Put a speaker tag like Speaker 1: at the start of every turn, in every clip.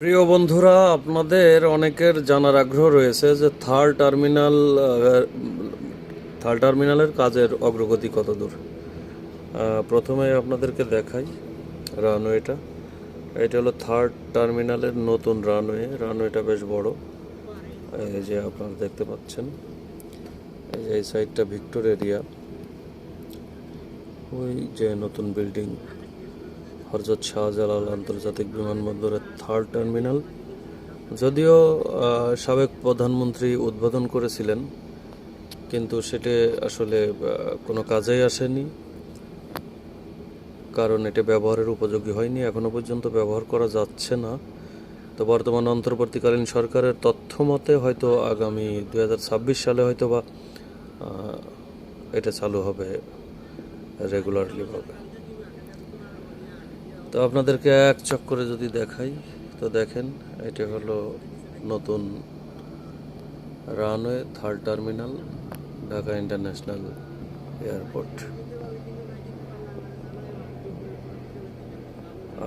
Speaker 1: প্রিয় বন্ধুরা, আপনাদের অনেকের জানার আগ্রহ রয়েছে যে থার্ড টার্মিনালের কাজের অগ্রগতি কত দূর। প্রথমে আপনাদেরকে দেখাই রানওয়েটা। এটা হলো থার্ড টার্মিনালের নতুন রানওয়েটা বেশ বড়। এই যে আপনারা দেখতে পাচ্ছেন, এই যে এই সাইডটা ভিক্টোর এরিয়া, ওই যে নতুন বিল্ডিং হযরত শাহজালাল আন্তর্জাতিক বিমানবন্দরের থার্ড টার্মিনাল। যদিও সাবেক প্রধানমন্ত্রী উদ্বোধন করেছিলেন, কিন্তু সেটা আসলে কোনো কাজেই আসেনি, কারণ এটা ব্যবহারের উপযোগী হয়নি, এখনও পর্যন্ত ব্যবহার করা যাচ্ছে না। তো বর্তমান অন্তর্বর্তীকালীন সরকারের তথ্য মতে হয়তো আগামী 2026 সালে হয়তো বা এটা চালু হবে রেগুলারলি ভাবে। তো আপনাদেরকে এক চক্করে যদি দেখাই, তো দেখেন এটা হলো নতুন runway, third terminal, Dhaka international airport.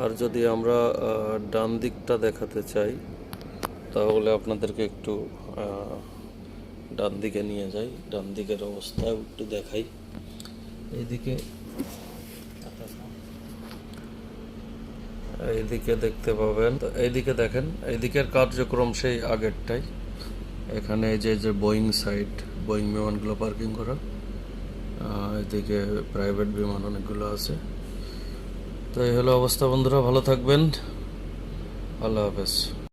Speaker 1: আর যদি আমরা ডান দিকটা দেখাতে চাই, তাহলে আপনাদেরকে একটু ডান দিকে নিয়ে যাই, ডান দিকের অবস্থা একটু দেখাই। এইদিকে দেখতে পাবেন, তো এইদিকে দেখেন, এইদিকের কার্যক্রম সেই আগেরটাই। এখানে এই যে বোয়িং বিমানগুলো পার্কিং করা, এদিকে প্রাইভেট বিমান অনেকগুলো আছে। তো এই হলো অবস্থা বন্ধুরা, ভালো থাকবেন, আল্লাহ হাফেজ।